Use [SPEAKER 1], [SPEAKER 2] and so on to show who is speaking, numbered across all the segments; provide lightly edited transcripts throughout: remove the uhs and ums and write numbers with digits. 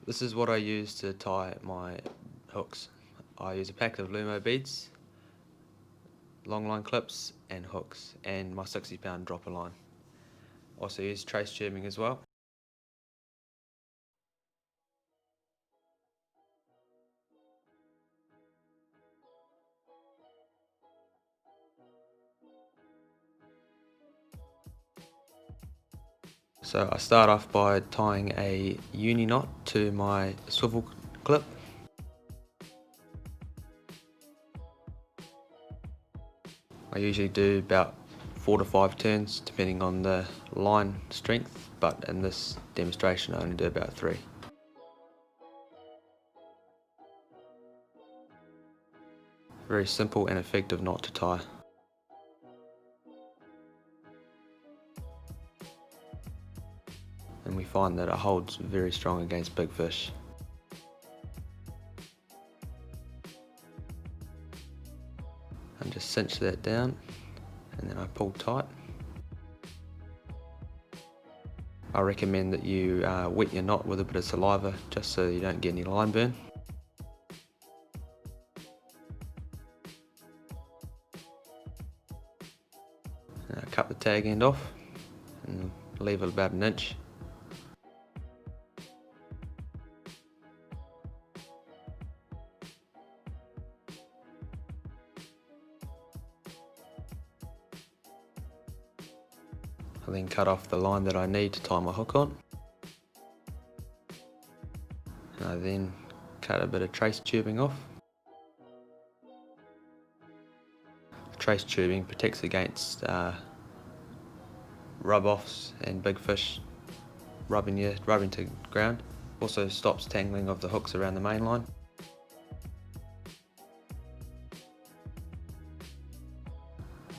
[SPEAKER 1] This is what I use to tie my hooks. I use a pack of Lumo beads, long line clips and hooks, and my 60-pound dropper line. Also use trace tubing as well. So I start off by tying a uni knot to my swivel clip. I usually do about 4 to 5 turns depending on the line strength, but in this demonstration I only do about 3. Very simple and effective knot to tie. And we find that it holds very strong against big fish. And just cinch that down, and then I pull tight. I recommend that you wet your knot with a bit of saliva just so you don't get any line burn. And I cut the tag end off and leave it about 1 inch. I then cut off the line that I need to tie my hook on. And I then cut a bit of trace tubing off. Trace tubing protects against rub-offs and big fish rubbing to ground. Also stops tangling of the hooks around the main line.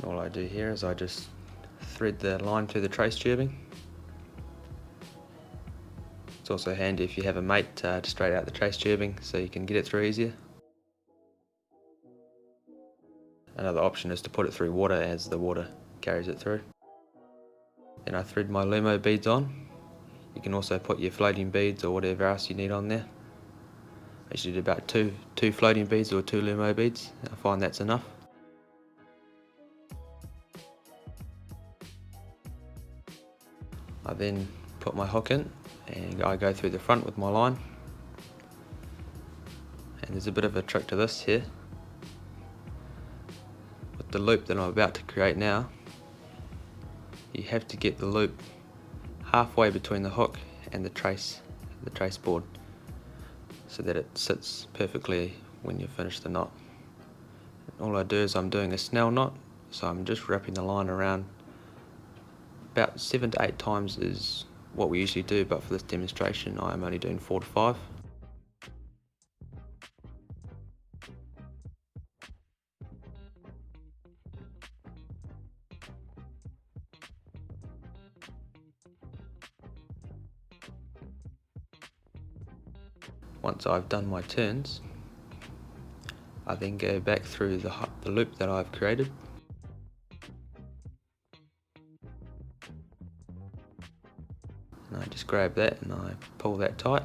[SPEAKER 1] All I do here is I just thread the line through the trace tubing. It's also handy if you have a mate to straight out the trace tubing so you can get it through easier. Another option is to put it through water as the water carries it through. Then I thread my Lumo beads on. You can also put your floating beads or whatever else you need on there. I usually do about two floating beads or 2 Lumo beads. I find that's enough. I then put my hook in and I go through the front with my line. And there's a bit of a trick to this here. With the loop that I'm about to create now, you have to get the loop halfway between the hook and the trace board so that it sits perfectly when you finish the knot. And all I do is I'm doing a snell knot, so I'm just wrapping the line around. About 7 to 8 times is what we usually do, but for this demonstration I'm only doing 4 to 5. Once I've done my turns, I then go back through the loop that I've created. And I just grab that and I pull that tight.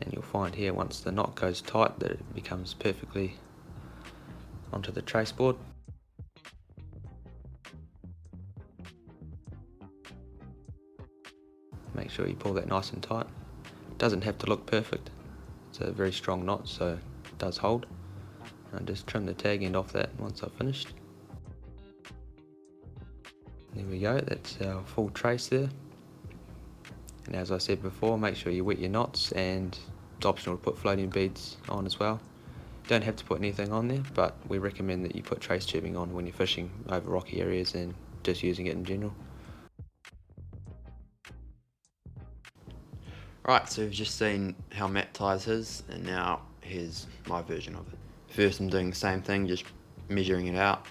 [SPEAKER 1] And you'll find here once the knot goes tight that it becomes perfectly onto the trace board. Make sure you pull that nice and tight. It doesn't have to look perfect. It's a very strong knot, so it does hold. And I just trim the tag end off that once I've finished. There we go, that's our full trace there. And as I said before, make sure you wet your knots, and it's optional to put floating beads on as well. You don't have to put anything on there, but we recommend that you put trace tubing on when you're fishing over rocky areas and just using it in general.
[SPEAKER 2] Right, so we've just seen how Matt ties his, and now here's my version of it. First I'm doing the same thing, just measuring it out.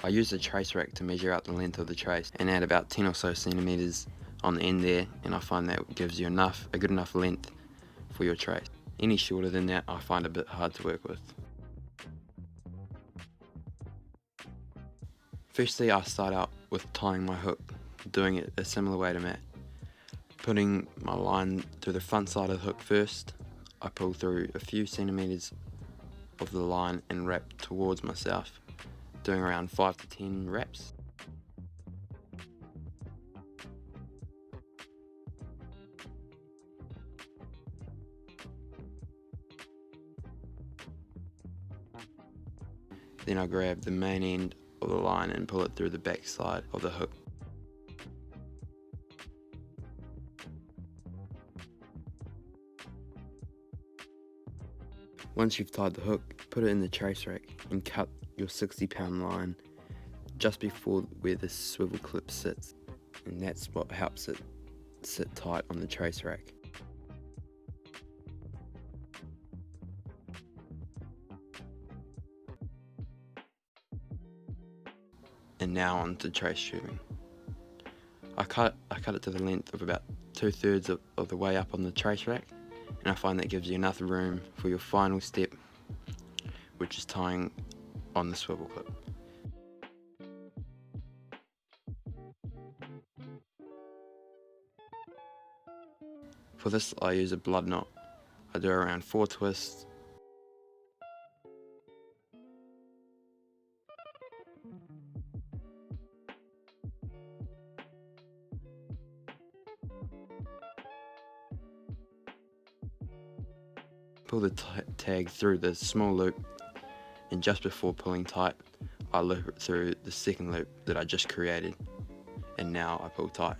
[SPEAKER 2] I use the trace rack to measure out the length of the trace and add about 10 or so centimetres on the end there, and I find that gives you a good enough length for your trace. Any shorter than that I find a bit hard to work with. Firstly, I start out with tying my hook, doing it a similar way to Matt. Putting my line through the front side of the hook first, I pull through a few centimeters of the line and wrap towards myself, doing around 5 to 10 wraps. Then I grab the main end of the line and pull it through the back side of the hook. Once you've tied the hook, put it in the trace rack and cut your 60-pound line just before where the swivel clip sits, and that's what helps it sit tight on the trace rack. And now on to trace tubing. I cut it to the length of about 2/3 of the way up on the trace rack, and I find that gives you enough room for your final step, which is tying on the swivel clip. For this I use a blood knot. I do around 4 twists. Pull the tag through the small loop, and just before pulling tight, I loop it through the second loop that I just created, and now I pull tight.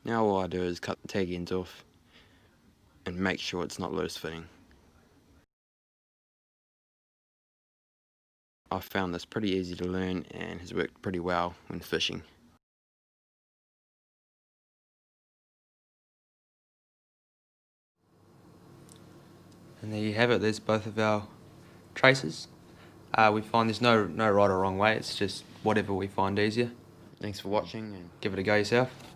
[SPEAKER 2] Now all I do is cut the tag ends off and make sure it's not loose fitting. I've found this pretty easy to learn and has worked pretty well when fishing.
[SPEAKER 1] And there you have it, there's both of our traces. We find there's no right or wrong way, it's just whatever we find easier.
[SPEAKER 2] Thanks for watching, and
[SPEAKER 1] Give it a go yourself.